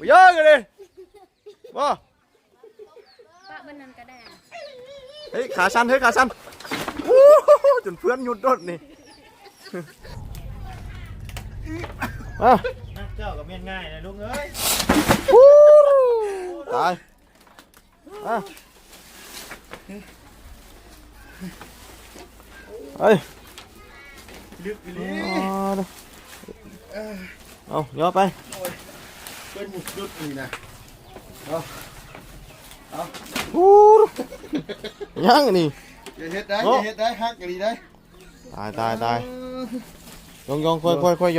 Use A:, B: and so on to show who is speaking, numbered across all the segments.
A: เยอะกันเลยว้า
B: ปะบนนั้นก็ได้
A: เฮ้ยขาสั้นจนเพื่อนหยุดรถนี่
C: เจ้ากับเมียนง่ายนะลุงเอ้ย
A: ตายเฮ้ย
C: ลึกเลย
A: เอาย่อไป
C: เป็นหมุดลึกนี่นะ
A: ยังนี่
C: อย่าเฮ็ดได้ฮักกันดีได้
A: ตายยองค่อย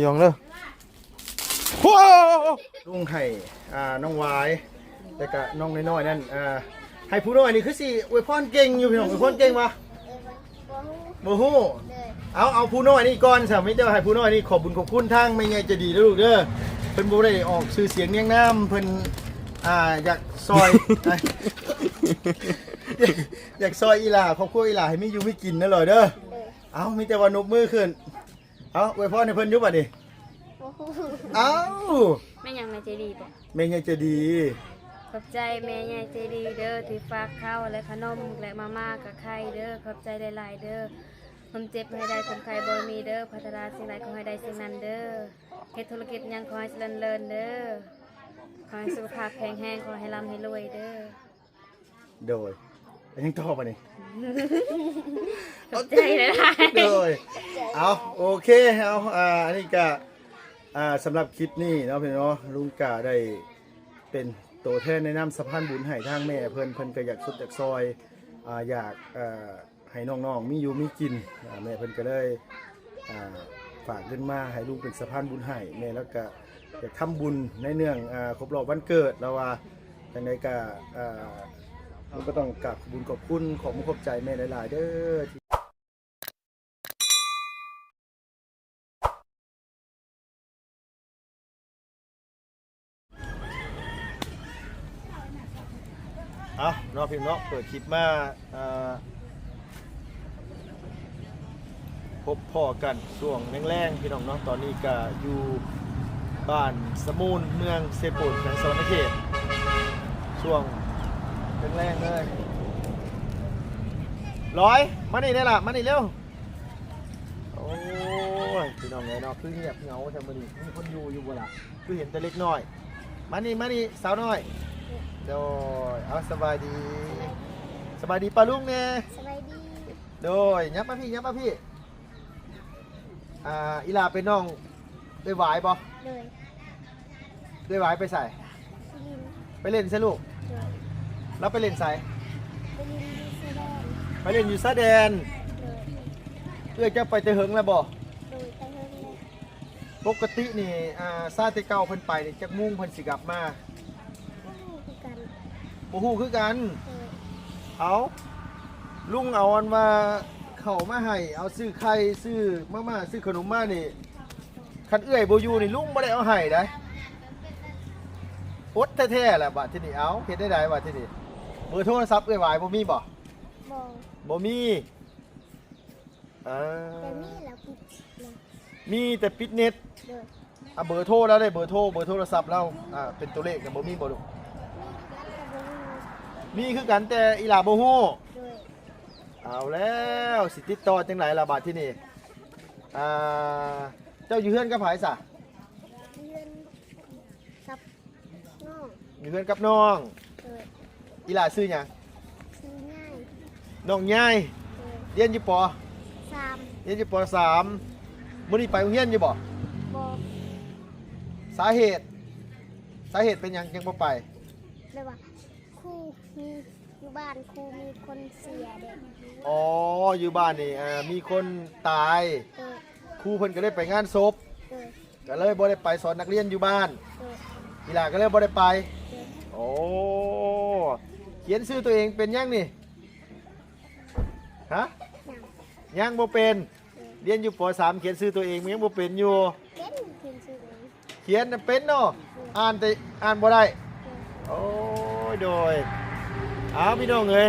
A: ยองเด้อ
C: ลุงให้น้องวายแต่ก็น้องน้อยๆนั่นให้ผู้น้อยนี่คือสิอวยพรเก่งอยู่พี่น้องอวยพรเก่งวะบ่ฮู้เอาผู้น้อยนี่ก่อนสิไม่เจ้าให้ผู้น้อยนี่ขอบบุญขอบคุณทางไม่ไงจะดีเด้อลูกเด้อเพิ่นบ่ได้ออกชื่อเสียงเรียงนามเพิ่นอยากซอย อยากซอยอีหล่าครอบครัวอีหล่าให้มีอยู่มีกินนั่นเลยเด้อเอามีแต่ว่านบมือขึ้นเอาอวยพรให้เพิ่นอยู่บัดนี้เอา
B: แม่ยังแม่ใจดีป่ะ
C: แม่ไงจะดี
B: ขอบใจแม่ยังใจดีเด้อที่ฝากข้าวและขนมและมาม่ากับไข่เด้อขอบใจหลายๆเด้อความเจ็บให้ได้ความไข้บ่มีเด้อพัฒนาสิ่งใดขอให้ได้สิ่งนั้นเด้อเฮ็ดธุรกิจยังขอให้เจริญเด้อขอให้สุขภาพแข็งแรงขอให้ร่ำให้รวยเด้อ
C: โดยยังต่อป่ะนี่
B: ขอบใจเลย
C: โดยเอาโอเคเอาอันนี้ก็สำหรับคลิปนี้เนาะพี่เนาะลุงกาได้เป็นตัวแทนในน้ำสะพานบุญให้ทางแม่เพิ่นก็อยากสุดจากซอยอยากให้น้องๆมีอยู่มีกินแม่เพิ่นก็เลยฝากขึ้นมาให้ลุงเป็นสะพานบุญให้แม่แล้วก็อยากทำบุญในเนื่องครบรอบวันเกิดแล้วว่าจังไดก็ลุงก็ต้องกราบบุญขอบคุณขอบมุขขอบใจแม่หลายๆเด้อเนาะพี่เนาะเปิดคลิปมาพบพ่อกันช่วงแรงๆพี่น้องเนาะตอนนี้ก็อยู่บ้านสมูลเมืองเซปุนแขวงสวรรณเขตช่วงแรงๆเลยร้อยมานี่ได้ละมานี่เร็วโอ้ยพี่น้องเลยเนาะคือเงียบเหงาแต่มื้อนี้มีคนอยู่บ่ล่ะคือเห็นแต่เล็กน้อยมานี่สาวน้อยโดยเอาสบายดีปลาลุงเนี่ย
B: สบายดี
C: โดยยับมาพี่อีลาเป็นน้องได้หวายบ่ได้หวายไปใส่ไปเล่นใช่ลูกแล้วไปเล่นใส่ไปเล่นอยู่ซะแดนเพื่อจะไปเตะเหิงแล้วบ่ปกตินี่ซาเตเก้าเพิ่นไปนี่จักมุ่งเพิ่นสิกลับมาโอ้โหคือกันเอาลุงเอาอันมาเข้ามาให้เอาซื้อไข่ซื้อมาซื้อขนมมานี่คันเอื้อยโบยูนี่ลุงไม่ได้เอาให้ได้อดแท้ๆแหละบัดที่นี่เอาเฮ็ดได้บัดที่นี่เบอร์โทรศัพท์เอื้อยวายบ่มีบ่มีมีแต่ปิดเน็ตเบอร์โทรแล้วได้เบอร์โทรศัพท์เราเป็นตัวเลขแต่บ่มีบ่ลูกมีคือกันแต่อีหลาโบฮู้เอาแล้วสิติดต่อจังไหนล่ะบาดที่นี่เจ้าอยู่เฮือนกับไผซะอยู่เฮือนกับน้องอีหลาซื้อหยังน้องง่ายเรียนอยู่ป.3 เรียนอยู่ป.3 มื้อนี้ไปโรงเรียนอยู่บ่สาเหตุเป็นหยังจังบ่ไป
D: ครูมีอยู่บ้านครูมีคนเสียเด็ก
C: อ๋ออยู่บ้านนี่มีคนตายครูเพิ่นก็เลยไปงานศพก็เลยบ่ได้ไปสอนนักเรียนอยู่บ้านอีหลาก็เลยบ่ได้ไปโอ้เขียนชื่อตัวเองเป็นยังนี่ฮะยังบ่เป็นเรียนอยู่ป.3 เขียนชื่อตัวเองยังบ่เป็นอยู่เขียนเป็นเนาะอ่านบ่ได้โอ้ยโดยพี่น้องเอ้ย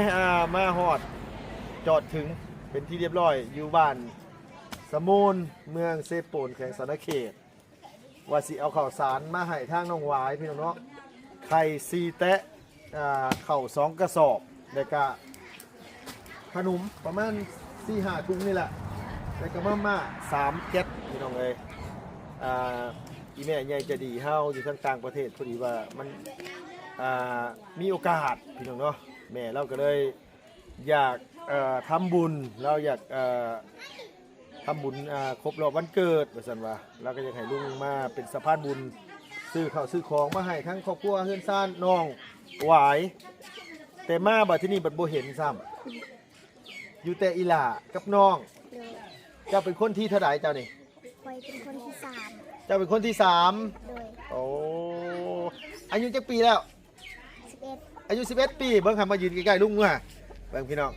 C: มาฮอดจอดถึงเป็นที่เรียบร้อยอยู่บ้าน สมูลเมืองเซโปนแขวงสะเขตว่าสิเอาข้าวสารมาให้ทางน้องหวายพี่น้องเนาะไข่4แตะข้าว2กระสอบแล้วก็ขนมประมาณ 4-5 ถุงนี่แหละแล้วก็มาม่า3แก๊สพี่น้องเอ้ยอีแม่ใหญ่ใจะดีเฮาอยู่ทางต่างประเทศพอดีว่ามันมีโอกาสพี่น้องเนาะแม่เราก็เลยอยากทำบุญเราอยากทำบุญครบรอบวันเกิดว่าซั่นว่าเราก็อยากให้ลุงมาเป็นสะพานบุญซื้อข้าวซื้อของมาให้ทั้งครอบครัวเฮือนซ่านน้องหวายแต่มาบัดที่นี่บัดบ่เห็นซ้ำอยู่แต่อีหล่ากับน้อง
D: โดย
C: เจ้าเป็นคนที่เท่าไหร่เจ้านี่
D: คอยเป็นคนที่สาม
C: เจ้าเป็นคนที่3
D: โดย
C: โอ้อายุจักปีแล้ว
D: 11
C: อายุ11 ปีเบิ่งหันมายืนใกล้ๆลุงว่ะเบิ่งพี่น้อง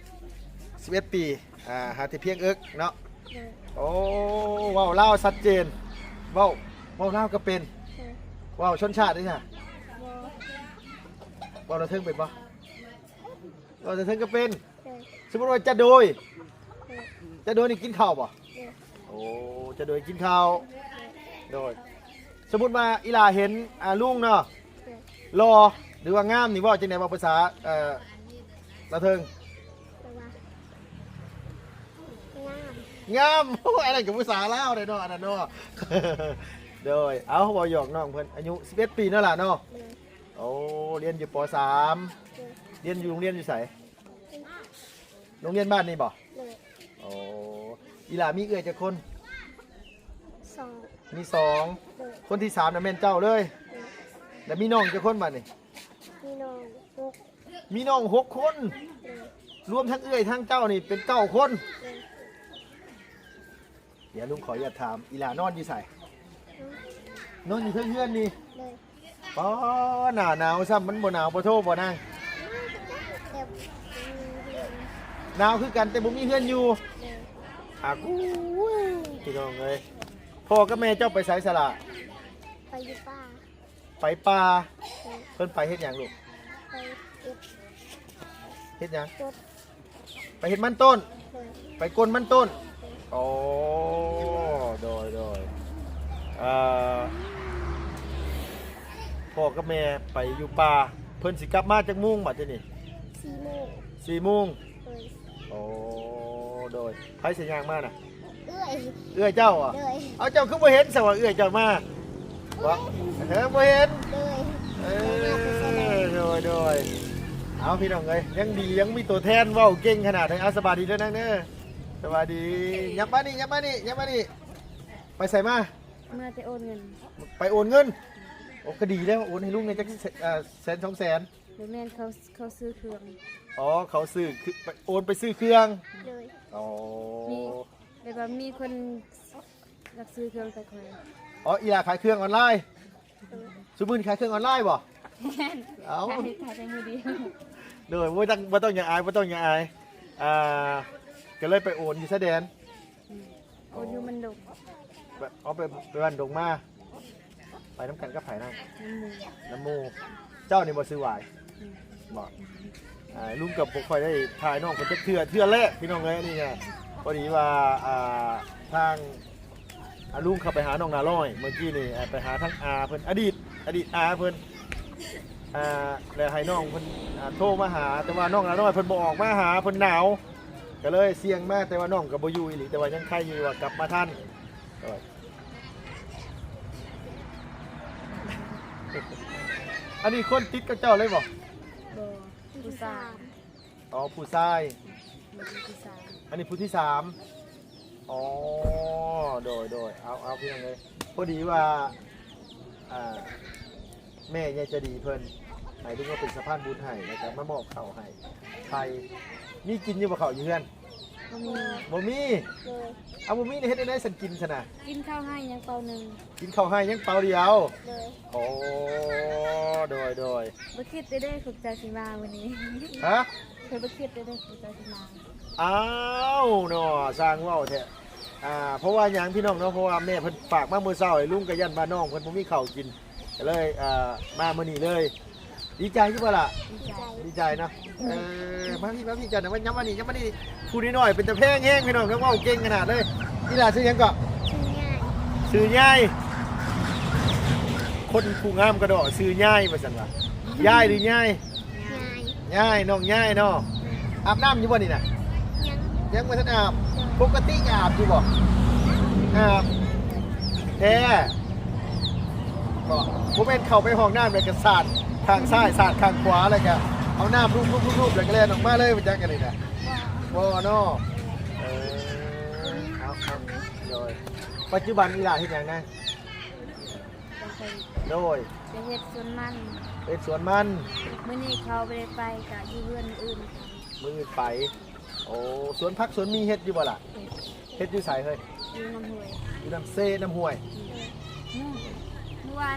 C: 11 ปีหาที่เพียงเอิกเนาะ
D: โดย
C: โอ้ว้าวเล่าวชัดเจนว้าวเล่าวก็เป็น
D: โดย
C: ว้าวชนชาติด้วยค่ะ
D: โบ
C: ว้าวเราเทิงเป็นปะเราจะเทิงก็เป็น
D: โดย
C: สมมติว่าจะโดย
D: โดย
C: จะโดยนี่กินข้าวปะ
D: โดย
C: โอ้จะโดยกินข้าวโดยสมมติมาอีหลาเห็นลุงเนาะ
D: โดย
C: รอหรือว่างามนี่ว่าจังไหนว่าภาษาเราเทิง
D: แต่ว่างาม
C: งาม โอ้ยอะไรกับภาษาลาวเลยเนาะอันนั้นเนาะ โดยเอาบอยอกน้องเพิ่นอายุ11 ปีเนาะล่ะเนาะ
D: โดย
C: โอ้เรียนอยู่ป .3
D: โดย
C: เรียนอยู่โรงเรียนอยู่ไสโรงเรียนบ้านนี่บ่
D: โดย
C: โอ้อีหล่ามีเอื้อยจักคน
D: สอง
C: มี
D: โดย
C: 2คนที่3น่ะแม่นเจ้าเลย
D: โดย
C: แล้วมีน้องจักคนบัดนี่
D: มีน้องหก
C: มีน้อง6 คน
D: โดย
C: รวมทั้งเอื้อยทั้งเจ้านี่เป็น9 คน
D: โดย
C: เดี๋ยวลุงขออย่าตถามอีหล่านอนอยู่ไสนอนอยู่เพื่อนๆนี่
D: โดย
C: ป๋อหน้าหนาวซ้ำมันบ่หนาวบ่โทบ่นาง
D: แต่เรียน
C: หนาวคือกันแต่บ่มีเพื่อนอยู่
D: โดย
C: อากูพี่น้องเอ้ยพ่อกับแม่เจ้าไปไสสละ
D: ไปอยู่ป่า
C: ไปป่า
D: โดย
C: เพิ่นไปเฮ็ดหยังลูก
D: ไปเก็บ
C: เฮ็ดหยัง
D: จด
C: ไปเฮ็ดมันต้น
D: โดย
C: ไปกลมันต้นโอ้โดยพ่อกับแม่ไปอยู่ป่าเพิ่นสิกลับมาจากมุ่งบัดนี้
D: 4 โมง
C: 4 โมง
D: โดย
C: โอ้โดยไผสิย่างมาน่ะ
D: เอื้อย
C: เอื้อยเจ้าอ่ะ
D: โดย
C: เอาเจ้าคือบ่เห็นซะว่าเอื้อยเจ้ามาบ่บ่เห็น
D: โดย
C: โดยเอาพี่น้องเอ้ยยังดียังมีตัวแทนเว้าเก่งขนาดนี้เอาสบายดีเด้อนังเด้อสบายดียับมานี่ไปใส่มา
B: เมื่อจะโอนเงิน
C: ไปโอนเงินโอ้ก็ดีแล้วโอนให้ลุงในจัก100,000-200,000
B: หรือแม่นเขาซื้อเครื่อง
C: อ๋อเขาซื้อคือไปโอนไปซื้อเครื่อง
D: โดย
C: อ๋อ
B: มีแบบว่ามีคนรับซื้อเครื่องไปคอย
C: อ๋ออีหลาขายเครื่องออนไลน์
D: โดย
C: ซุมื้อนี้ขายเครื่องออนไลน์บ่
B: แม่น
C: เอ้า
B: ถ่ายได้มือเดียว
C: โดยบ่ต้องอย่าอายก็เลยไปโอนอยู่แสดน
B: โอนอยู่มันดก
C: เอาไปบ้านดงมาไปน้ำกันกับไผ่นั่ง
B: น้ำหมู
C: น้ำมูเจ้านี่บ่ซื้อหวายบอกลุงกับผมคอยได้ถ่ายน้องคนจะเทื่อแรกพี่น้องเลยนี่ไงพอดีว่าทางลุงเข้าไปหาน้องนาร้อยเมื่อกี้นี่ไปหาทั้งอาเพิ่นอดีตอาเพิ่นแล้วให้น้องเพิ่นโทรมาหาแต่ว่าน้องนาร้อยเพิ่นบ่ออกมาหาเพิ่นหนาวก็เลยเสี่ยงมากแต่ว่าน้องก็บ่อยู่อีหลีแต่ว่ายังใครอยู่ว่ากลับมาทัน อันนี้คนติดกับเจ้าเลยบ่
B: บผู้สาว
C: อ๋อผู้ชาย
B: ผู้สาว
C: อันนี้ผู้ที่3อ๋อโดยเอาพี่น้องเลยพอดีว่าแม่ยายจะดีเพิ่นให้ลุงว่าเป็นสะพานบุญให้นะครับมามอบข้าวให้ใครมีกินอยู่บ่ข้าวอยู่เฮือน
B: ก็มี
C: บ่มี
D: โดย
C: เอาบ่มีนี่เฮ็ดได้ไดสันกินซะนะ
B: กินข้าวให้ยังเปล่าหนึ่ง
C: กินข้าวให้ยังเปล่าเดียว
D: โดย
C: โอ้โดย
B: บ่คิดได้ฝึกใจสิมาวันนี้
C: ฮะ
B: เคยบ่คิดได้ฝึกใจสิมา
C: อ้าวเนาะสร้างเว้าแท้เพราะว่าหยังพี่น้องเนาะเพราะว่าแม่เพิ่นฝากมามื้อเช้าให้ลุงกับยันบ้านน้องเพิ่นบ่มีข้าวกินก็เลยมามื้อนี้เลย ดีใจที่บ่ล่ะ
B: ดีใจ
C: ดีใจเนาะมาพี่จันนะว่าย้ำมานี่พูดนิดหน่อยเป็นตะแพงแห้งพี่น้องแล้วว่าเก่งขนาดเลยนี่ล่ะชื่อหยังก็
D: ชื่อง่าย
C: ชื่อย่ายคนผู้งามกระโดดชื่อย่ายว่าซั่นว่าย่ายหรือย่าย
D: ง่าย
C: ย่ายน้องย่ายเนาะอาบน้ำอยู่บ่นี่น่ะ
D: ยัง
C: ยังบ่ทันอาบปกติอาบอยู่บ่อาบแท้บ่บ่แม่นเข้าไปห้องน้ำแล้วก็สาดทางซ้ายสาดทางขวาแล้วก็เอาน้ำรูปแล้วก็แล่นออกมาเลยมันจังกันนี่น่ะ บ่เนาะเอาโดยปัจจุบันอีหลาเฮ็ดหยังนะ
B: เป็นไป
C: โดย
B: จะเฮ็ดสวนมัน
C: เป็นสวนมัน
B: มื้อนี้เขาบ่ได้ไปก็อยู่เรือนอื่น
C: มืออื่นไปโอ้สวนผักสวนมีเฮ็ดอยู่บ่ล่ะเฮ็ดอยู่ไสเฮ้ย
B: อยู่น้ำห้วย
C: อยู่น้ำเซน้ำห้วย
B: เมื่อวา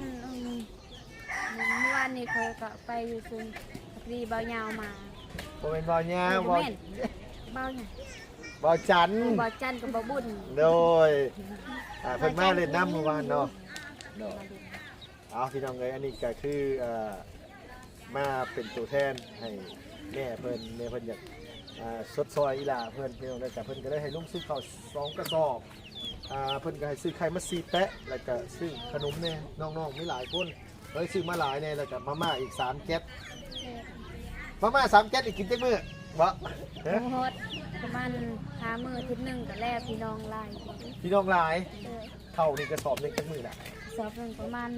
B: นนี่เขาก็ไปอยู่ซุนพักดีเบายาวมา
C: บ่แม่นบ่ยาบ่
B: แม่นเบาเนี่ย
C: บ่จันทร์
B: บ่จันกับบ่บุญ
C: โดยเพิ่นมาเล่นน้ำเมื่อวานเนาะโดยเอาพี่น้องเอ้ยอันนี้ก็คือมาเป็นตัวแทนให้แม่เพิ่นอยากสดซอยอีหลาเพิ่นพี่น้องได้แต่เพิ่นก็ได้ให้ลุงซื้อข้าว2กระสอบเพิ่นก็ให้ซื้อไข่มา4แปะแล้วก็ซื้อขนมแน่น้องๆมีหลายคนเฮ้ยซื้อมาหลายแน่แล้วก็มาม่าอีก3แก๊สมาม่า3แก๊สอีกกินจักมื้อบ่
B: โอ้โหประมาณ5มื้ออาทิตย์หนึงก็แล้วพี่น้องหลาย
C: พี่น้องหลาย
B: เออ
C: เข้านี่กระสอบนึงจักมื้อน่ะ
B: สอบหนึงประมาณ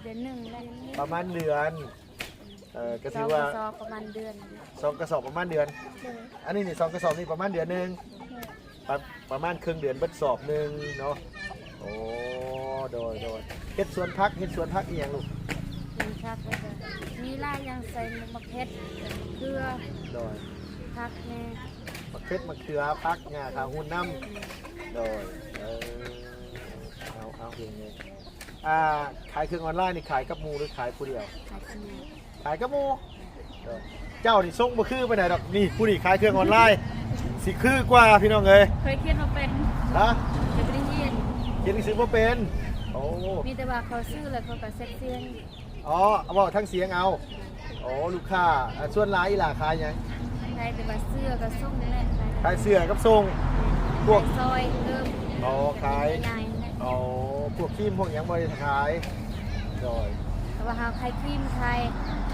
B: เดือนหนึงแล้ว
C: ประมาณเดือนก็
B: ส
C: ถื
B: อ
C: อบ ว่า
B: สอบประมาณเดือน
C: 2กระสอบประมาณเดือน อันนี้นี่2กระสอบนี่ประมาณเดือนหนึงประมาณครึ่งเดือนเบิดสอบหนึงเนาะโอ้โดยเฮ็ดสวนพักอีหยังลูก
B: มีคักแล้วก็มีหลายอย่างใส่มะเขือเกลือ
C: โดย
B: ผักแน่
C: มะเขือมะเขือพักงาขาหุ่นน้ำโดยเอาเพียงนี้ขายเครื่องออนไลน์นี่ขายกับหมูหรือขายผู้เดียว
B: ขายขี้เกียจ
C: ขายกับหมูโดยเจ้านี่ส่งบ่คือไปไหนดอกนี่ผู้นี่ขายเครื่องออนไลน์สิคือกว่าพี่น้องเอ้ย
B: เคยเขียนมาเป็น
C: ฮะ
B: จะไม่ได้เขียน
C: เขียนหนังสือบ่เป็นโอ้
B: มีแต่ว่าเขาซื้อแล้วเขาก็เซ็ตเสียง
C: อ๋อเอาบอกทั้งเสียงเอาโอ้ลูกค้าส่วนหลายอีหล่าขายหยัง
B: ใครแต่ว่าเสื้อก็ส่งนี่แหละ
C: ขายเสื้อกับทรงพวก
B: ซอยเริ่ม
C: อ๋อขาย
B: ใหญ่ๆนี่แหละ
C: อ๋อพวกครีมพวกหยังบ่ได้ขายโดย
B: แต่ว่าหาใครครีมใคร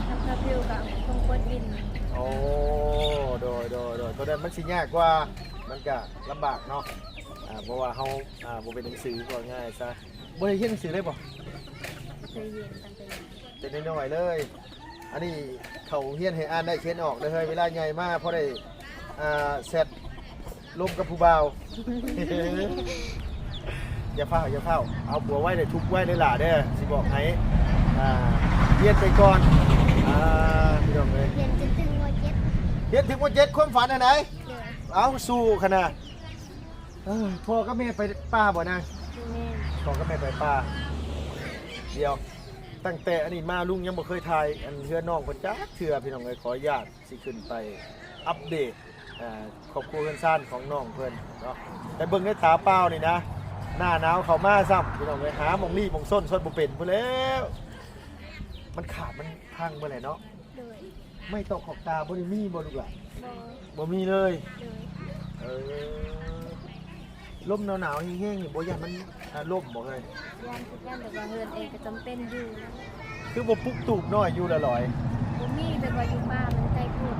B: ทำกระพิวกับตรงกดบิน
C: โอ้โดยตัวนั้นมันสิยากกว่ามันก็ลำบากเนาะเพราะว่าเฮาบ่เป็นหนังสือก็ง่ายซะบ่ได้เขียนหนังสือเลยบ่
B: เคยเห็นตั้งแต่
C: จะน้อยๆเลย อันนี้เขาเฮียนให้อ่านได้เขียนออกเลยเฮ้ยเวลาใหญ่มากเพราะได้เสร็จลมกับผู้บ่าว อย่าเฝ้าเอาบัวไว้เลยทุกไว้เลยล่ะเด้อสิบอกให้เฮียนไปก่อนพี่น้องเลย
D: เรียนจนถึงม .7
C: เฮียนถึงวัน7ความฝันอันไหน
D: เลย
C: เอาสู้ขนาดพ่อกับแม่ไปป้าบ่นาง
B: แม่
C: พ่อกับแม่ไปป้าเดียวตั้งแต่อันนี้มาลุงยังบ่เคยถ่ายอันเพื่อนน้องคนจ้าเถื่อพี่น้องเลยขออนุญาตสิขึ้นไปอัปเดตครอบครัวเพื่อนซ่านของน้องเพื่อนเนาะแต่เบิ่งในตาเปล่านี่นะหน้าหนาวเข้ามาซ้ำพี่น้องเลยหาหมองรี่หมองส้นบ่เป็นพุ่นแล้วมันขาดมันพังเมื่อไหร่เนาะ
D: เลย
C: ไม่ตกขอบตาบ่ได้มีบ่ลูกหล่ะ
D: บอ
C: บ่มีเลย
D: เลย
C: ลมหนาวๆแห้งๆนี่บ่อยากมันล่มบ่เลย
B: ย่านทุกย่านแต่ว่าเฮือนเองก็จำเป็นอยู่
C: คือบ่ปลุกตูบน้อยอยู่ละลอย
B: บ่มีแต่ว่าอยู่บ้านมันใกล้โพด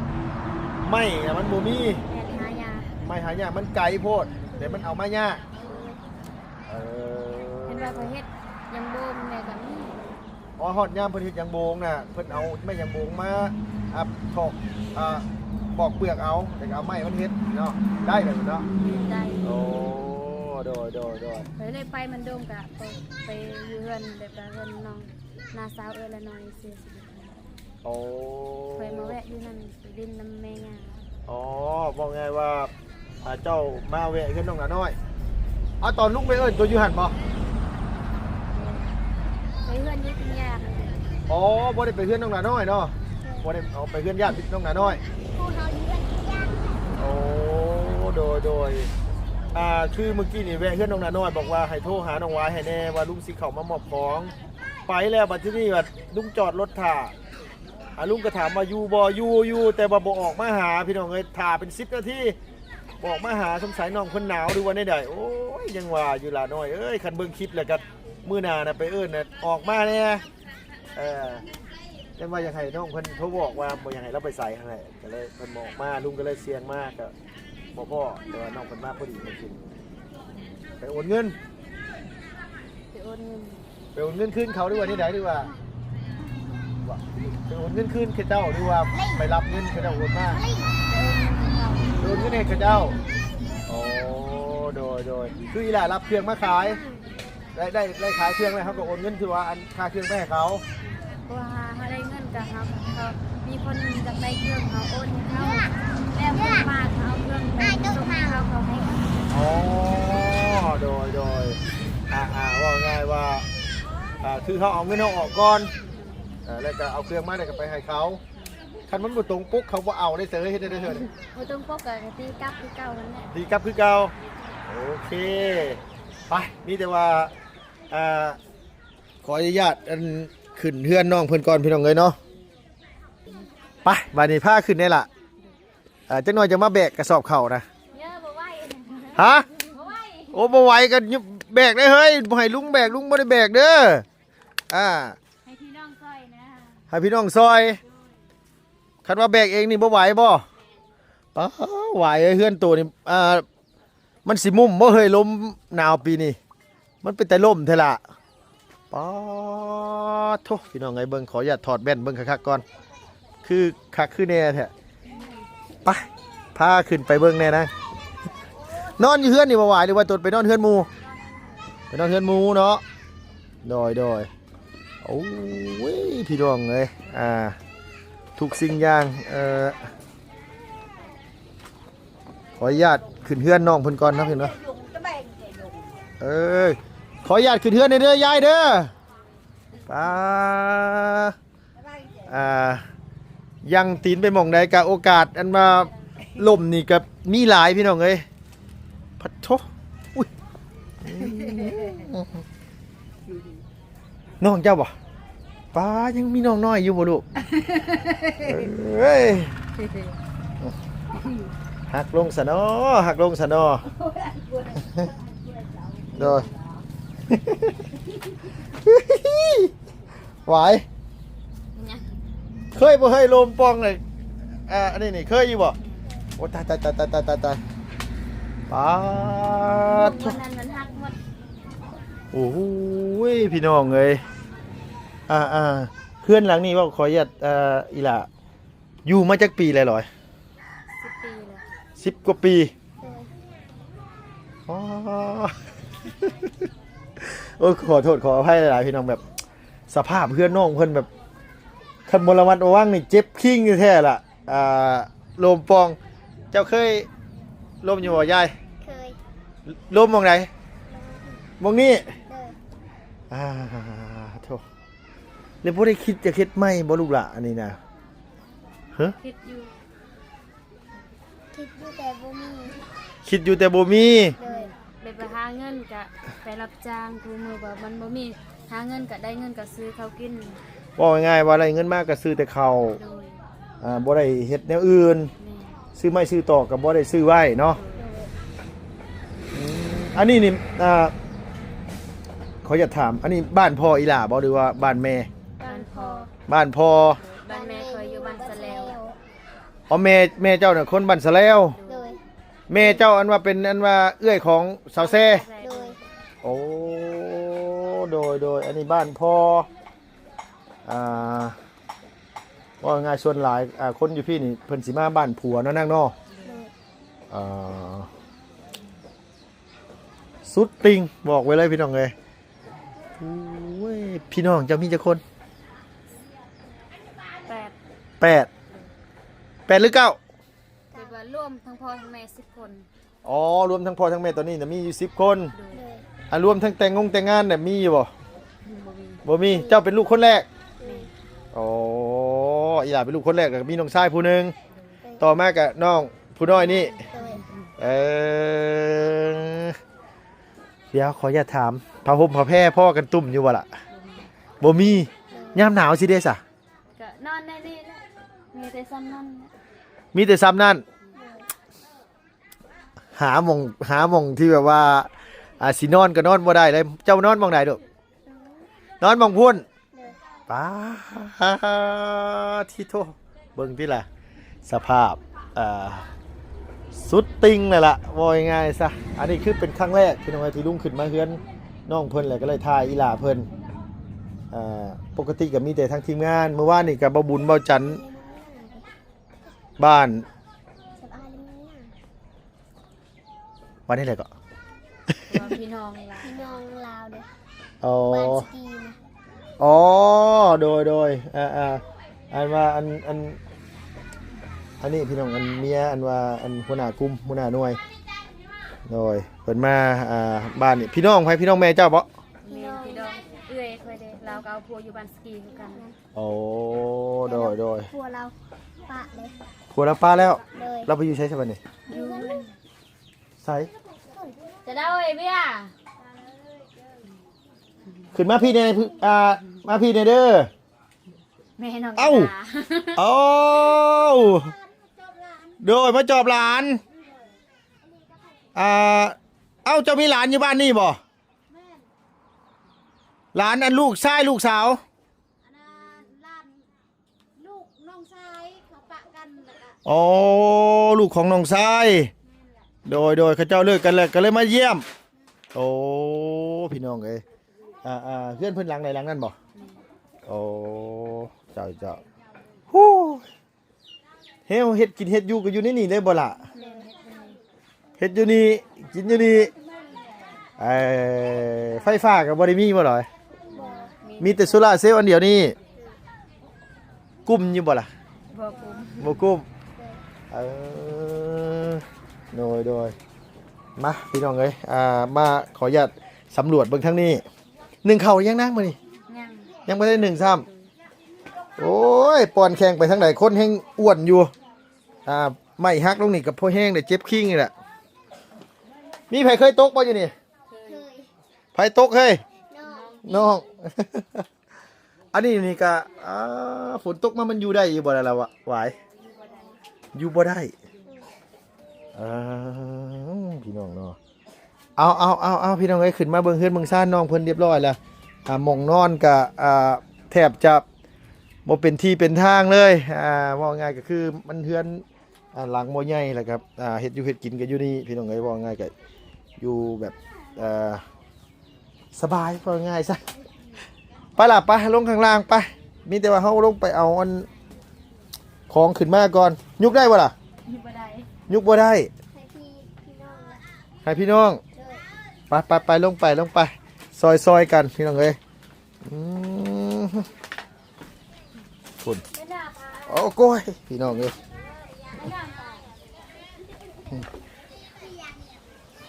C: ไม่นะมันบ่มี
B: แม่หายา
C: ไม่หายากมันไกลโพดเดี๋ยวมันเอามายาก
B: เห็นว่าเขาเฮ็ดยังบ่มแม่ก็มี
C: อ๋อฮอดยามเพิ่นเฮ็ดยางโบงน่ะเพิ่นเอาไม้ยางโบงมาถอกปอกเปลือกเอาแต่ก็เอาไม้มันเฮ็ดเนาะได้เลยเนาะ
B: ได้
C: โอ้โดย
B: เคยเลยไปมันโดมกะไปอยู่เฮือนแบบว่าเฮือนน้องนาสาวเอ้ยละน้อยเสียชีวิต
C: โอ้
B: เคยมาแวะอยู่นั่นไปดินน้ำแม่ย่า
C: อ๋อบอกไงว่าเจ้ามาแวะขึ้นน้องหนาน้อยเอาตอนลุกไปเอิ้นตัวอยู่หันบ่
B: ไปเฮือนอยี่กินยาก
C: อ๋อบ่ได้ไปเฮือนน้องหนาน้อยเนาะบ่ได้เอาไปเฮือนญาติน้องหนาน้อย
D: ครูเขาอยู่กันทุกอย่าง
C: โอ้โดยคือเมื่อกี้นี่แวะเฮือนน้องหนาน้อยบอกว่าให้โทรหาน้องวายให้แน่ว่าลุงสิเข้ามามอบของไปแล้วบัดที่นี่ว่าลุงจอดรถท่า ลุงก็ถามว่าอยู่บ่อยู่แต่ว่าบ่ออกมาหาพี่น้องเอ้ยถ่าเป็น10นาทีบอกมาหาสงสัยน้องเพิ่นหนาวหรือว่าได้โอ้ยยังว่าอยู่ล่ะน้อยเอ้ยคันเบิ่งคลิปแล้วก็มื้อหน้าน่ะไปเอิ้นน่ะออกมาแน่จังว่าอยากให้น้องเพิ่นเขาบอกว่าบ่อยากให้เราไปใส่ให้ก็เลยเพิ่นบอกมาลุงก็เลยเสียงมากก็บ่พอแต่ว่าน้องเพิ่นมาพอดีเพิ่นกินไปโอนเงิน
B: ไปโอนเงิน
C: ไปโอนเงินคืนเขาหรือว่าที่ไหนหรือว่าไปโอนเงินคืนเขาเจ้าหรือว่าไปรับเงินเขาเจ้าโอนมา
B: ไปโอนเงินเขา
C: โอนเงินให้เขาเจ้าโอ้โดยคืออีหล่ารับเครื่องมาขายได้ขายเครื่องแล้วเขาก็โอนเงินคือว่าอันค่าเครื่องไปให้เขา
B: เพราะว่าเขาได้เงินกับเขามีคนจะได้เครื่องเขาโอนให้เขาแล้วเพิ่นมาเขาเอาเครื่องไปส่งให้เขาให้
C: อ๋อโดยว่าง่ายว่าคือเขาเอาเงินเขาออกก่อนแล้วก็เอาเครื่องมาแล้วก็ไปให้เขาคันมันบ่ตรงปุ๊กเขาบ่เอาได้เสือเฮ็ดได้เถิด
B: บ่ต้องพกกับตีกลับคือเก่านั่นแหละ
C: ดีครับคือเก่าโอเคไปนี่แต่ว่าขออนุญาตอันขึ้นเฮือนน้องเพิ่นก่อนพี่น้องเลยเนาะไปบัดนี้พาขึ้นได้ล่ะจักหน่อยจะมาแบกกระสอบเข่านะ
B: เยอะบ่ไหว
C: ฮะ
B: บ่ไหว
C: โอ้บ่ไหวกันแบกได้เฮ้ยบ่ให้ลุงแบกลุงบ่ได้แบกเด้อ
B: ให้พี่น้องซอยนะ
C: ให้พี่น้องซอยคันว่าแบกเองนี่บ่ไหวบ่ป้าไหวเฮือนตัวนี่มันสิมุมบ่เฮ้ยลมหนาวปีนี้มันเป็นแต่ลมเท่าล่ะป้าโธ่พี่น้องไงเบิ่งขออนุญาตถอดแว่นเบิ่งคักๆก่อนคือคักคือแน่แท้ไปพาขึ้นไปเบิ่งแน่นะนอนอยู่เฮือนนี่บ่ไหวหรือว่าตดไปนอนเฮือนหมู่ไปนอนเฮือนหมู่เนาะโดยโอ้ยพี่น้องเอ้ยทุกสิ่งอย่างขออนุญาตขึ้นเฮือนน้องเพิ่นก่อนนะเพิ่นเนาะขออนุญาตขึ้นเฮือนเด้อยายเด้อป้ายังตีนไปหม่องใดกะโอกาสอันมาล่มนี่กับมีหลายพี่น้องเอ้ยพัดโถอุ้ยน้องเจ้าบ่ป้ายังมีน้องน้อยอยู่บ่ลูกเอ้ยหักลงซะเนาะหักลงซะเนาะโดยไหวเคยบ่เคยลมปองเลยอันนี้นี่เคยอยู่บ่โอ้ตายป้า
B: วันนั้นมันหักหมด
C: โอ้ยพี่น้องเอ้ยเพื่อนหลังนี้ว่าขออนุญาตอีหล่าอยู่มาจากปีอะไรหรอ
B: 10 ปีแล้ว
C: 10 กว่าปีอ๋อโอ้ยขอโทษขออภัยหลายๆพี่น้องแบบสภาพเพื่อนน้องเพิ่นแบบคันบรวัตว่างนี่เจ็บคิงแท้ล่ะลมปองเจ้าเคยลมอยู่บ่ยาย
D: เคย
C: ลมมองไหนมองนี่
D: เลย
C: โธ่เลยบ่ได้คิดจะเฮ็ดไหมบ่ลูกหล่ะอันนี้นะฮะ
B: คิดอยู่
D: คิดอยู่แต่บ่มี
C: คิดอยู่แต่บ่มี
D: เลย
B: ไปหาเงินกะไปรับจ้างกูมือว่ามันบ่มีหาเงินกะได้เงินกะซื้อข้าวกิน
C: บอกง่ายๆว่าอะไรเงินมากก็ซื้อแต่ข้าว
B: โดย
C: บ่ได้เฮ็ดแนวอื่น
B: แม่
C: ซื้อไม้ซื้อตอกก็บ่ได้ซื้อไว้เนาะ อันนี้นี่เขาจะถามอันนี้บ้านพ่ออีหล่าบ่หรือว่าบ้านแม่
B: บ้านพ่อ
C: บ้านพ่อ
B: บ้านแม่เคยอยู่บ้านสะแล้ว
C: อ๋อแม่เจ้าน่ะคนบ้านสะแล้ว
D: เลย
C: แม่เจ้าอันว่าเป็นอันว่าเอื้อยของสาวแซ่
D: เลย
C: โอ้โดยอันนี้บ้านพ่อว่าง่ายส่วนหลายคนอยู่พี่นี่เพิ่นสิมาบ้านผัวเนาะนางเนาะ
D: เลย
C: สุดติงบอกไว้เลยพี่น้องเลยโอ้ยพี่น้องจะมีจักคน
B: 8
C: 8หรือ9
B: แต่ว่าร่วมทั้งพ่อทั้งแม่10 คน
C: อ๋อรวมทั้งพ่อทั้งแม่ตอนนี้น่ะมีอยู่10 คน
B: โดย
D: เลย
C: รวมทั้งแต่งงานน่ะมีอยู่บ่
B: บ่มี
C: บ่มีเจ้าเป็นลูกคนแรก
B: แม่
C: อ๋ออีหล่าเป็นลูกคนแรกแล้วก็มีน้องชายผู้หนึงต่อมาก็น้องผู้น้อยนี่
D: เลย
C: เดี๋ยวขออย่าตถามผ้าห่มผ้าแพร่พ่อกันตุ่มอยู่บ่ล่ะบ่มียามหนาวสิเด้ซะ
B: ก็นอนในนี่แหละ มีแต่ซ้ำนั่น
C: มีแต่ซ้ำนั่นหาหมองที่แบบว่าสินอนก็นอนบ่ได้เลยเจ้านอนหมองไหนลูกนอนหมองพุ่น
D: เลย
C: ป้าที่โทเบิ่งที่ล่ะสภาพสุดติงเลยล่ะว่าง่ายๆซะอันนี้คือเป็นครั้งแรกที่น้องไอที่ลุงขึ้นมาเฮือนน้องเพิ่นเลยก็เลยทายอีหล่าเพิ่นปกติก็มีแต่ทางทีมงานเมื่อวานนี่กับบ่บุญบ่จันทร์บ้าน
D: สบายเลยเนี่ย
C: วันนี้แหละก็
B: พี่น้องล่ะ
D: พี่น้องลาวเด้อ
C: อ๋อ
D: บ้านสกีนะ
C: อ๋อโดยอันว่าอันนี้พี่น้องอันเมียอันว่าอันหัวหน้ากลุ่มหัวหน้าหน่วยโดยเพิ่นมาบ้านนี่พี่น้องไผพี่น้องแม่เจ้าบ่
B: มีพี่น้องเอื้อยค่อยเด้เราก็เอาผัวอยู่บ้านสกีคือกัน
C: โอ้โดย
D: ครัวเราปะเลย
C: ครัวน้ำปลาแล้ว
D: เลย
C: เราไปอยู่ใช้ใช่ป่ะนี่
B: อยู่
C: ใส่
B: จะได้ไอ้เบี้ย
C: ขึ้นมาพี่เนี่ยมาพี่เนี่ยเด้อ
B: แม่น้อง
C: เอ้า โอ้โดยมาจอบหลานเอ้าเจ้ามีหลานอยู่บ้านนี่บ่หลานอันลูกชายลูกสาว
D: ลานลูกน้องชายเขาปะกันแล้วก็
C: โอ้ลูกของน้องชายโดยเขาเจ้าเลิกกันเลยก็เลยมาเยี่ยมโอ้พี่น้องเอ้ยเพื่อนเพื่อนหลังไหนหลังนั่นบ่โอ้เจ้าฮู้เฮ็ดกินเฮ็ดอยู่ก็อยู่ในนี่ได้บ่ล่ะเฮ็ดอยู่นี่กินอยู่นี่ไฟฟ้าก็บ่ได้มีบ่หรอมีแต่โซล่าร์เซลล์อันเดียวนี่กุ้มอยู่บ่ล่ะ
B: บ่คุ้ม
C: บ่กุ้มโดยมาพี่น้องเอ้ยมาขออนุญาตสำรวจเบิ่งทางนี้หนึ่งเข่ายังนะมื้อนี้ ยังไม่ได้หนึ่งซ้ำโอ้ยปอนแข่งไปทางไหนคนแห้งอ้วนอยู่ไม่ฮักลงนี่กับพ่อแห้งเดี๋ยวเจ็บขิงนี่แหละมีใครเคยตกป่ะอยู่นี่
D: เคย
C: ใครตกเฮ้ย
D: น้อง
C: น้อง อันนี้นี่ก็ฝนตกมามันอยู่ได้อยู่บ่ได้แล้ววะไหวอยู่บ่ได้พี่น้องเนาะเอาพี่น้องเอ้ยขึ้นมาเบิ่งเฮือนเบิ่งซ่านน้องเพิ่นเรียบร้อยแล้วหม่องนอนก็แทบจะบ่เป็นที่เป็นทางเลยว่าง่ายก็คือมันเฮือนหลังบ่ใหญ่แหละครับเฮ็ดอยู่เฮ็ดกินก็อยู่นี่พี่น้องเอ้ยว่าง่ายก็อยู่แบบสบายว่าง่ายซะไปล่ะไปลงข้างล่างไปมีแต่ว่าเฮาลงไปเอาอันของขึ้นมาก่อนยุกได้บ่ล่ะ
B: อยู่บ่ได้
C: ยุกบ่ได้
D: ให้พี่น้องละ
C: ให้พี่น้อง
D: เลย
C: ไปลงไปซอยกันพี่น้องเอ้ยฝุ่น
D: ไม่ได้พา
C: โอ้โก้ยพี่น้องเอ้ย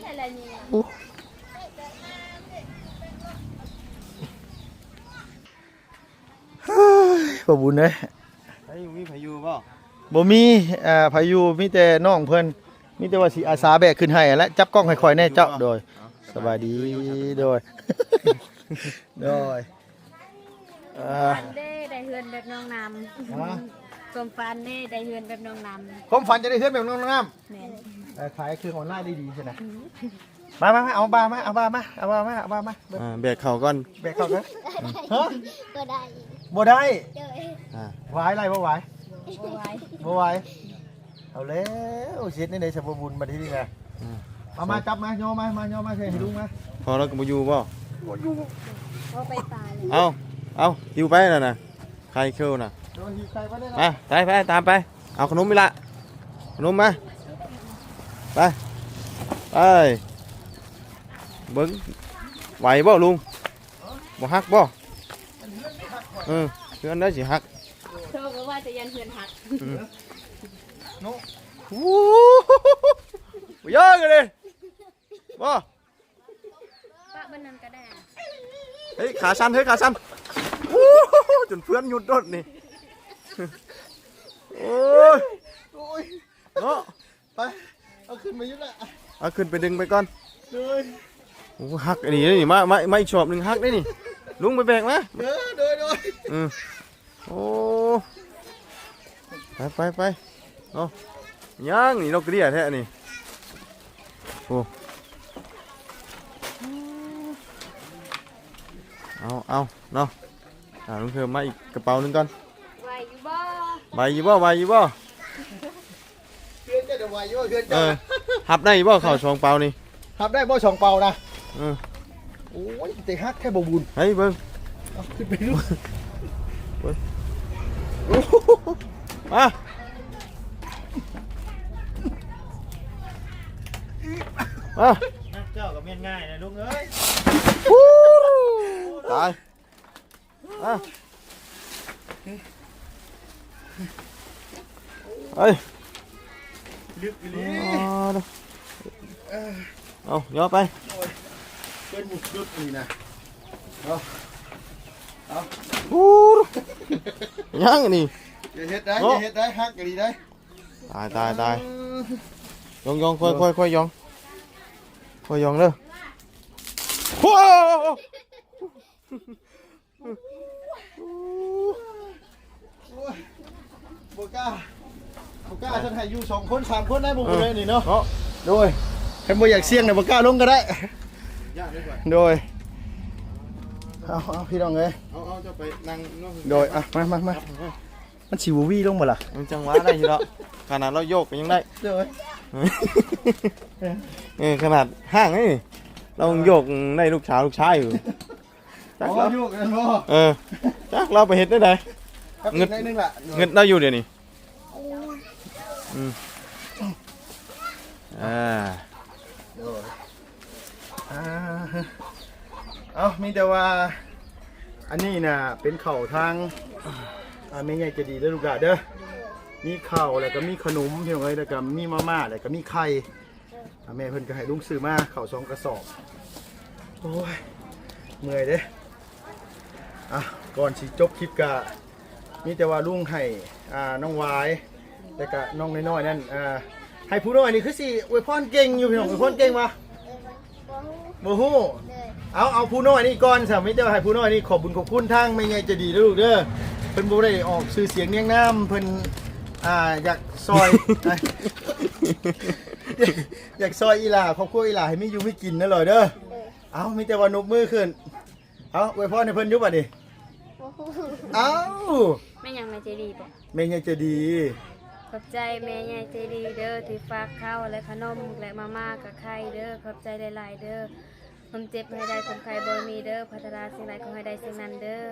B: อะไรนี่
C: บ่บุญเอ้ย
A: ไอ้มีพายุบ่
C: บ่มีพายุมีแต่น้องเพิ่นมีแต่ว่าสิอาสาแบกขึ้นให้และจับกล้องให้ข่อยแน่เจ้าโดยสบายดีโดย
B: ฝันได้เฮือนแบบน้องนำความฝันได้เฮือนแบบน้องนำ
C: ผมฝันจะได้เฮือนแบบน้องน้ำ
B: แม่น
C: ขายคือออนไลน์ดีๆใช่ไหมมาเอาบามา
A: แบกเข่าก่อน
C: แบกเข้ากันฮะ
D: ก็ได้
C: บ่ได้
D: เลย
C: ไหวอะไรบ่ไหว
B: บ่ไหว
C: บ่ไหวเอาแล้วเช็ดในในสมบูรณ์มาที่นี่ไงมาจับมาโยมาใช่ให้ลุงมา
A: พอแล้วก็บ่อยู่บ่
B: เอาไปตายเลย
A: เอาหิวไปแล้วนะใครเคิลน่ะ
C: โดนหีบใส่มาได้
A: ไปตามไปเอาขนมไปละขนมมาไปเบิ้งไหวบ่ลุงบ่ฮักบ่เพื่อนได้สิฮัก
B: โชคก็ว่าจะยันเฮือนหัก
C: วู้เยอะกันเลยบ่
B: ป้าบ้านนั้นก็ได้
A: เฮ้ยขาสั้นจนเพื่อนหยุดรถนี่โอ้ยเนาะ
C: ไปเอาขึ้นมายุ่งละ
A: เอาขึ้นไปดึงไปก่อน
C: เลย
A: โอ้ฮักอันนี้นี่มาอีกชอบหนึ่งฮักได้นี่ลุงไปแบกมา
C: โดย
A: โอ้ ไปเนาะย่างนี่นกกระเดียแท้นี่โอ้เอาเนาะลุงเพิ่มมาอีกกระเป๋าหนึงก่อน
B: ไหวอยู่บ่
A: ใบอยู่บ่
C: เพื่อนจะเดี๋ยวไหวอยู่เพื่อน
A: เอ
C: จะ
A: อหับได้บ่เข้าช่องเปล่านี่
C: ทับได้บ่สองเป่านะ
A: เออ
C: โอ้ยแต่ฮักแค่บ่บุญ
A: เฮ้ยเบิ่ง
C: เอาขึ้นไปดู
A: มามา
C: เจ้ากับเมียนง่ายนะลุงเอ้ย
A: ตายมาเฮ้ย
C: ลึกอีหลี
A: เอาย่อไป
C: เป็นหมุกลึกนี่นะ
A: ยังนี่
C: อย่าเฮ็ดได้อย่าเฮ็ดได้ฮักกันดีได้
A: ตายยองค่อยยองเด้อว้าว
C: บ่กล้าฉันให้อยู่2คน3คนได้บ่เลยนี่เนาะโดยใครบ่อยากเสี่ยงน่ะบ่กล้าลงก็ได้โดยเอาพี่น้องเอ้ย
A: เอาจะไปนั่ง
C: โดยมามันสิววี่ลงบ่ล่ะ
A: มันจังหวะได้อยู่แล้วขนาดเราโยกก็ยังได้
C: โดย
A: ขนาดห้างนี่เราโยกได้ลูกชายอยู่จัก
C: อ๋
A: เรา
C: ออยู่กันบ่
A: จักเราไปเฮ็ดได้ได
C: ครับ
A: เงิน
C: นิดนึงล่ะ
A: เงินเราอยู่เดี๋ยวนี้
C: โดยเอามีแต่ว่าอันนี้น่ะเป็นข้าวทางแม่ใหญ่ใจะดีเด้อลูกหลานเด้อมีข้าวแล้วก็มีขนมพี่น้องเอ้ยแล้วก็มีมาม่าแล้วก็มีไข่แม่เพิ่นก็ให้ลุงซื้อมาข้าว2กระสอบโอ้ยเมื่อยเด้ก่อนสิจบคลิปก็มีแต่ว่าลุงให้น้องวายแล้วก็น้องน้อยๆนั่นให้ผู้น้อยนี่คือสิอวยพรเก่งอยู่พี่น้องอวยพรเก่งมาบ่ฮู้เอาผู้น้อยนี่ก่อนสามีเด้อให้ผู้น้อยนี่ขอบบุญขอบคุณทางแม่ใหญ่ใจะดีเด้อลูกเด้อเพิ่นบ่ได้ออกชื่อเสียงเรียงนามเพิ่นอยากซอย อยากซอยอีหล่าครอบครัวอีหล่าให้มีอยู่มีกินนั่นเลยเด้อเอามีแต่ว่านบมือขึ้นเอาอวยพรให้เพิ่นอยู่บัดนี้เอา
B: แม่ยังไม่ใจดีบ่
C: แม่ใหญ่ใจะดี
B: ขอบใจแม่ใหญ่ใจดีเด้อที่ฝากข้าวและขนมและมาม่ากับไข่เด้อขอบใจหลายๆเด้อผมเจ็บให้ได้ผมใครบ่มีเด้อพัฒนาสิ่งใดขอให้ได้สิ่งนั้นเด้อ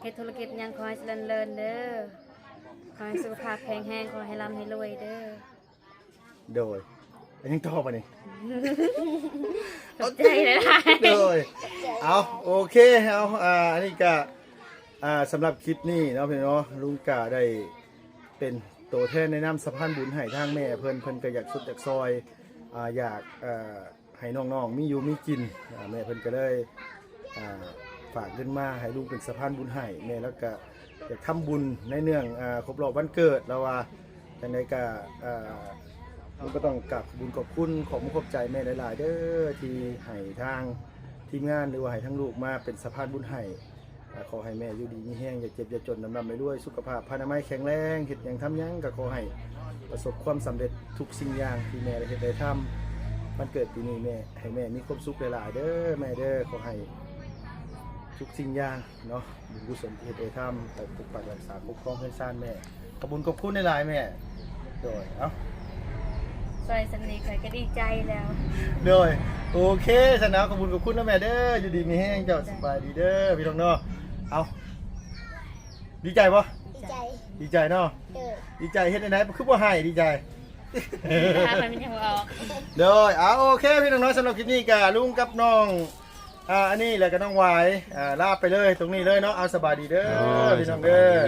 B: เฮ็ดธุรกิจหยังขอให้เจริญเด้อขอให้สุขภาพแข็งแรงขอให้ร่ำให้รวยเด้อ
C: โดยอันยังต่อปะนี่
B: ขอบใจหลายๆ
C: โดยเอาโอเคเอาอันนี้ก็สำหรับคลิปนี้เนาะพี่เนาะลุงกะได้เป็นตัวแทนในนามสะพานบุญให้ทางแม่เพิ่นก็อยากสุดจากซอยอยากให้น้องๆมีอยู่มีกินแม่เพิ่นก็เลยฝากเงินมาให้ลุงเป็นสะพานบุญให้แม่แล้วก็อยากทำบุญในเนื่องครบรอบวันเกิดแล้วว่าจังไดก็ลุงก็ต้องกราบบุญขอบคุณขอบมุณขอบใจแม่หลายๆเด้อที่ให้ทางทีมงานหรือว่าให้ทั้งลูกมาเป็นสะพานบุญให้ขอให้แม่อยู่ดีมีแห้งอย่าเจ็บอย่าจนดำๆไปด้วยสุขภาพพานามัยแข็งแรงเฮ็ดหยังทำหยังก็ขอให้ประสบความสำเร็จทุกสิ่งอย่างที่แม่ได้เฮ็ดได้ทำวันเกิดปีนี้แม่ให้แม่มีความสุขหลายๆเด้อแม่เด้อขอให้ทุกสิ่งอย่างเนาะบุญกุศลที่เฮ็ดได้ทำไปปกปักรักษาปกครองเพื่อนซ่านแม่ขอบคุญขอบคุณหลายๆแม่โดยเอ้า
B: ซอยสำนีใครก็ดีใจแล้ว
C: โดยโอเคสนะขอบคุณขอบคุณนะแม่เด้ออยู่ดีมีแห้งเจ้าสบายดีเด้อพี่น้องเนาะเอาดีใจปะ
D: ใจ
C: ดีใจเนาะ ดีใจเฮ็ดได้ไหนคือบ่ให้ดีใจ
B: ถ้ามันไม่ยังออก
C: โดยโอเคพี่น้องเนาะสำหรับคลิปนี้ก็ลุงกับน้องอันนี้แหละก็น้องวายลาไปเลยตรงนี้เลยเนาะเอาสบายดีเด้อพี่น้องเด้อ